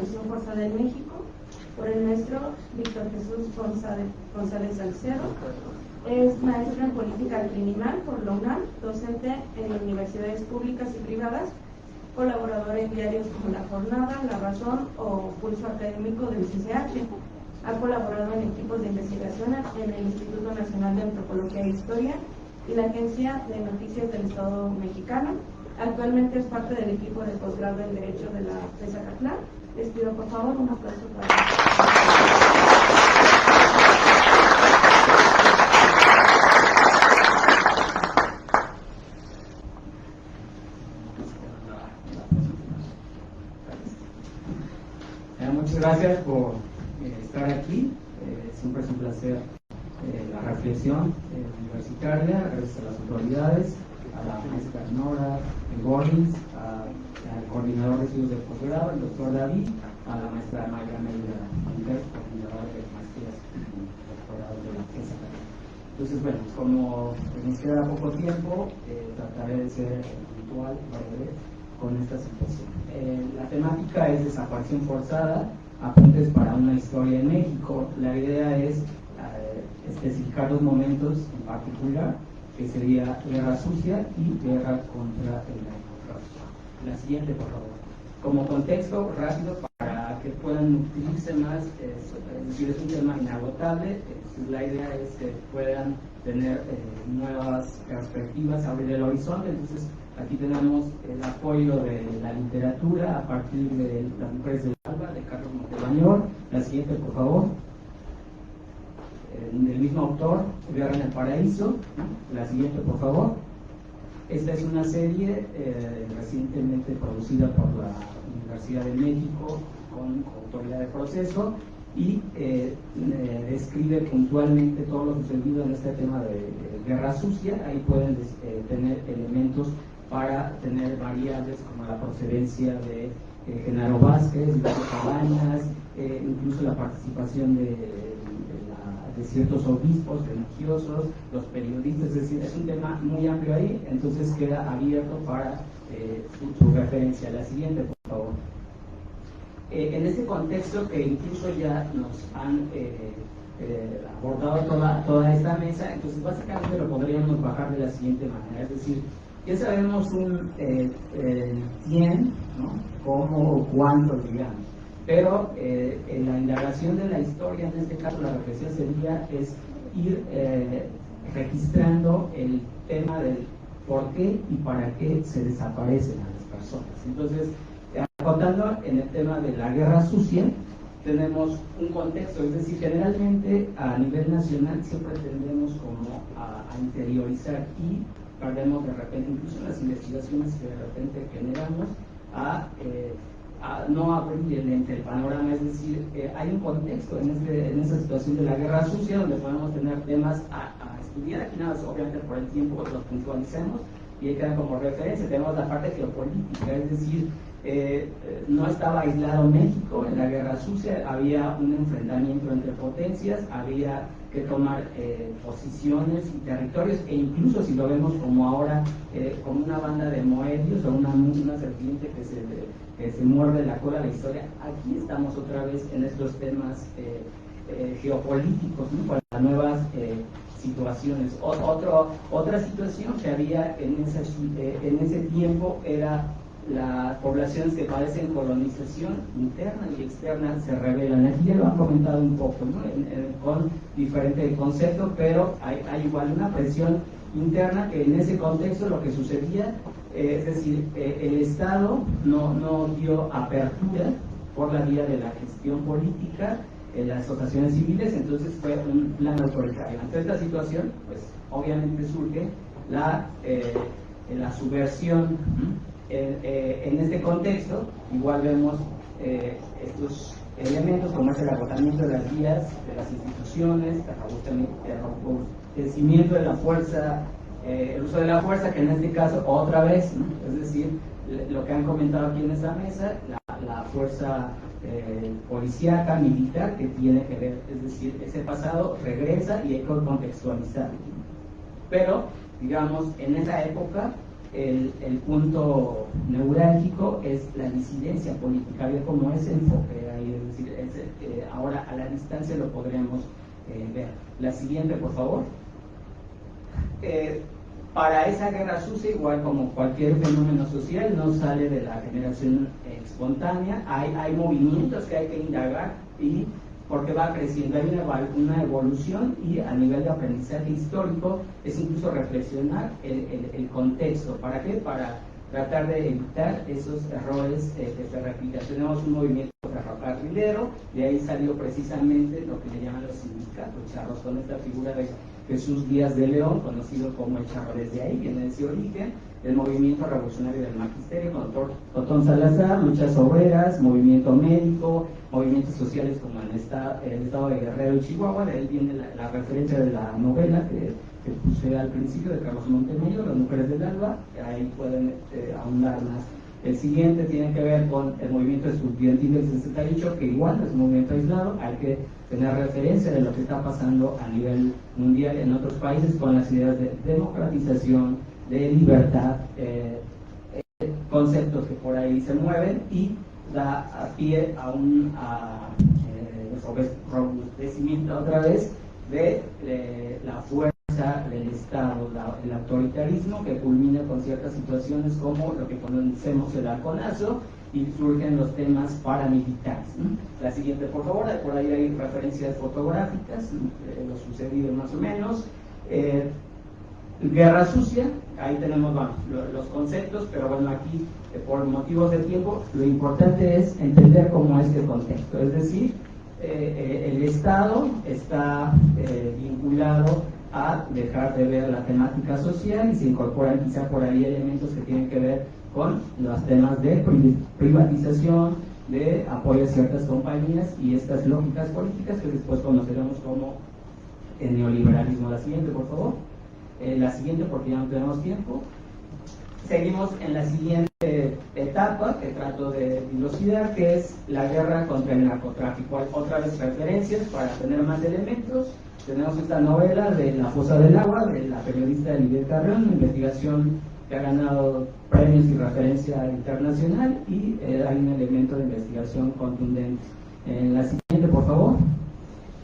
desaparición forzada en México, por el maestro Víctor Jesús González Salcedo. Es maestro en política criminal por la UNAM, docente en universidades públicas y privadas, colaborador en diarios como La Jornada, La Razón o Pulso Académico del CCH. Ha colaborado en equipos de investigación en el Instituto Nacional de Antropología e Historia y la Agencia de Noticias del Estado Mexicano. Actualmente es parte del equipo de posgrado en Derecho de la Zacatlán. Les pido por favor un aplauso para muchas gracias por estar aquí. Siempre es un placer la reflexión universitaria. Gracias a las autoridades, a la maestra Nora Gorlins, al coordinador de estudios de posgrado, el doctor David, a la maestra Mayra Medina, coordinadora de maestrías y doctorado de la FESA. Entonces, bueno, como nos queda poco tiempo, trataré de ser puntual, breve, con esta situación. La temática es desaparición forzada, apuntes para una historia en México. La idea es especificar dos momentos en particular, que sería guerra sucia y guerra contra el narcotráfico. La siguiente, por favor. Como contexto rápido para que puedan nutrirse más, es decir, es un tema inagotable. La idea es que puedan tener nuevas perspectivas, abrir el horizonte. Entonces, aquí tenemos el apoyo de la literatura a partir de Las Mujeres del Alba, de Carlos Montemayor. La siguiente, por favor. Del mismo autor, Guerra en el Paraíso. La siguiente, por favor. Esta es una serie recientemente producida por la Universidad de México con autoridad de proceso y describe puntualmente todo lo sucedido en este tema de guerra sucia. Ahí pueden tener elementos para tener variables como la procedencia de Genaro Vázquez, de Cabañas, incluso la participación de ciertos obispos religiosos, los periodistas. Es decir, es un tema muy amplio ahí, entonces queda abierto para su referencia. La siguiente, por favor. En este contexto que incluso ya nos han abordado toda esta mesa, entonces básicamente lo podríamos bajar de la siguiente manera, es decir, ya sabemos quién, ¿no? Cómo o cuándo, digamos. Pero en la indagación de la historia, en este caso la reflexión sería ir registrando el tema del por qué y para qué se desaparecen a las personas. Entonces, contando en el tema de la guerra sucia, tenemos un contexto, es decir, generalmente a nivel nacional siempre tendemos como a interiorizar y perdemos de repente, incluso en las investigaciones que de repente generamos, a no abrir el panorama, es decir, hay un contexto en esta situación de la guerra sucia donde podemos tener temas a estudiar. Aquí nada más, obviamente por el tiempo los puntualicemos y ahí quedan como referencia. Tenemos la parte geopolítica, es decir, no estaba aislado México en la guerra sucia, había un enfrentamiento entre potencias, había que tomar posiciones y territorios, e incluso si lo vemos como ahora, como una banda de moedios o una serpiente que se muerde la cola de la historia. Aquí estamos otra vez en estos temas geopolíticos, ¿no? Para las nuevas situaciones. Otra situación que había en ese tiempo era las poblaciones que padecen colonización interna y externa se rebelan. Aquí ya lo han comentado un poco, ¿no? Con diferente concepto, pero hay igual una presión interna que en ese contexto lo que sucedía, es decir, el Estado no dio apertura por la vía de la gestión política en las asociaciones civiles, entonces fue un plan autoritario. Ante esta situación, pues obviamente surge la subversión. En este contexto, igual vemos estos elementos como es el agotamiento de las vías de las instituciones, el robustecimiento de la fuerza, el uso de la fuerza, que en este caso otra vez, ¿no? Es decir, lo que han comentado aquí en esta mesa, la fuerza policíaca, militar, que tiene que ver, es decir, ese pasado regresa y hay que contextualizar. Pero, digamos, en esa época el punto neurálgico es la disidencia política, había como ese enfoque ahí, es decir, ahora a la distancia lo podremos ver. La siguiente, por favor. Para esa guerra sucia, igual como cualquier fenómeno social, no sale de la generación espontánea, hay movimientos que hay que indagar y porque va creciendo, hay una evolución, y a nivel de aprendizaje histórico es incluso reflexionar el contexto. ¿Para qué? Para tratar de evitar esos errores que se replican. Tenemos un movimiento ferrocarrilero, de ahí salió precisamente lo que le llaman los sindicatos charros, con esta figura de Jesús Díaz de León, conocido como el Charro. Desde ahí viene ese origen. El movimiento revolucionario del magisterio, con Otón Salazar, luchas obreras, movimiento médico, movimientos sociales como el estado de Guerrero y Chihuahua. De ahí viene la referencia de la novela que puse al principio, de Carlos Montemello, Las Mujeres del Alba. Ahí pueden ahondar más. El siguiente tiene que ver con el movimiento estudiantil del 68, que igual es un movimiento aislado, hay que tener referencia de lo que está pasando a nivel mundial en otros países con las ideas de democratización, de libertad, conceptos que por ahí se mueven, y da pie a un robustecimiento otra vez de la fuerza del Estado, el autoritarismo, que culmina con ciertas situaciones como lo que conocemos el halconazo, y surgen los temas paramilitares. La siguiente, por favor. Por ahí hay referencias fotográficas, lo sucedido más o menos. Guerra sucia, ahí tenemos los conceptos, pero bueno, aquí por motivos de tiempo lo importante es entender cómo es el contexto, es decir, el Estado está vinculado a dejar de ver la temática social y se incorporan quizá por ahí elementos que tienen que ver con los temas de privatización, de apoyo a ciertas compañías y estas lógicas políticas que después conoceremos como el neoliberalismo. La siguiente, por favor. La siguiente, porque ya no tenemos tiempo. Seguimos en la siguiente etapa que trato de dilucidar, que es la guerra contra el narcotráfico. Hay otra vez referencias para tener más elementos. Tenemos esta novela de La Fosa del Agua, de la periodista Lidia Carrión, una investigación que ha ganado premios y referencia internacional, y hay un elemento de investigación contundente. En la siguiente, por favor.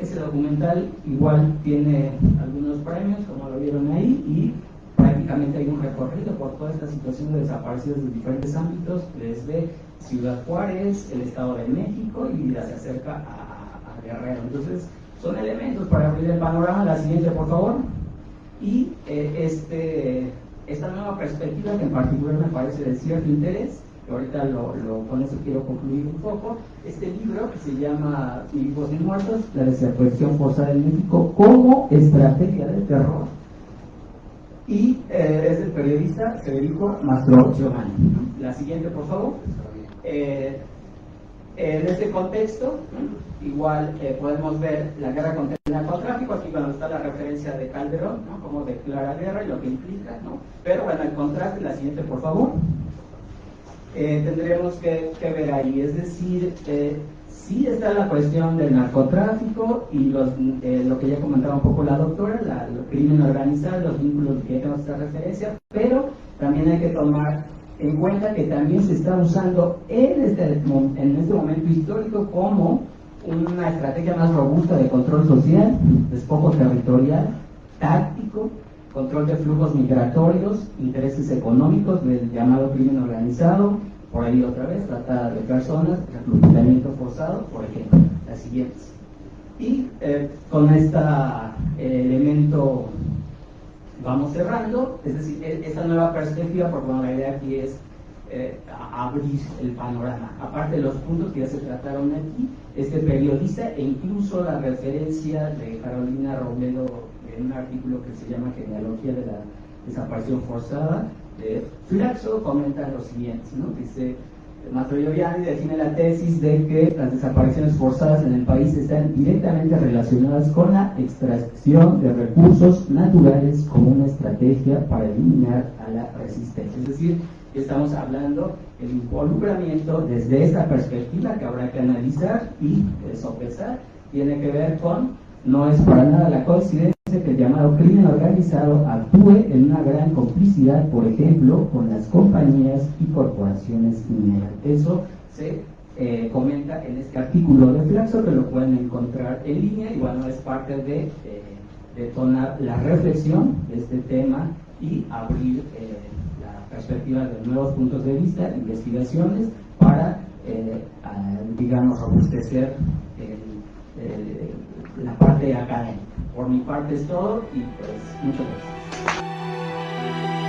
Ese documental igual tiene algunos premios, como lo vieron ahí, y prácticamente hay un recorrido por toda esta situación de desaparecidos de diferentes ámbitos, desde Ciudad Juárez, el Estado de México, y se acerca a Guerrero. Entonces, son elementos para abrir el panorama. La siguiente, por favor. Y esta nueva perspectiva, que en particular me parece de cierto interés, que ahorita con eso quiero concluir un poco, este libro que se llama Vivos y Muertos, la desaparición forzada en México como estrategia del terror, y es del periodista Federico Mastro Giovanni. La siguiente, por favor. En este contexto, igual podemos ver la guerra contra el narcotráfico, aquí cuando está la referencia de Calderón, ¿no? Cómo declara guerra y lo que implica, ¿no? Pero bueno, el contraste, la siguiente, por favor. Tendremos que ver ahí, es decir, sí está la cuestión del narcotráfico y lo que ya comentaba un poco la doctora, el crimen organizado, los vínculos que tenemos esta referencia, pero también hay que tomar en cuenta que también se está usando en este momento histórico como una estrategia más robusta de control social, despojo territorial, táctico, control de flujos migratorios, intereses económicos del llamado crimen organizado, por ahí otra vez, trata de personas, reclutamiento forzado, por ejemplo, las siguientes. Y con este elemento vamos cerrando, es decir, esta nueva perspectiva, porque bueno, la idea aquí es abrir el panorama. Aparte de los puntos que ya se trataron aquí, este periodista e incluso la referencia de Carolina Romero en un artículo que se llama Genealogía de la Desaparición Forzada de Flaxo, comentan lo siguiente, ¿no? Dice, Mastro Giovanni define la tesis de que las desapariciones forzadas en el país están directamente relacionadas con la extracción de recursos naturales como una estrategia para eliminar a la resistencia. Es decir, estamos hablando del involucramiento desde esta perspectiva que habrá que analizar y sopesar, tiene que ver con, no es para nada la coincidencia establece que el llamado crimen organizado actúe en una gran complicidad, por ejemplo, con las compañías y corporaciones mineras. Eso se comenta en este artículo de Flaxo, que lo pueden encontrar en línea, y bueno, es parte de detonar la reflexión de este tema y abrir la perspectiva de nuevos puntos de vista, investigaciones, para, digamos, robustecer la parte académica. Por mi parte es todo y pues muchas gracias.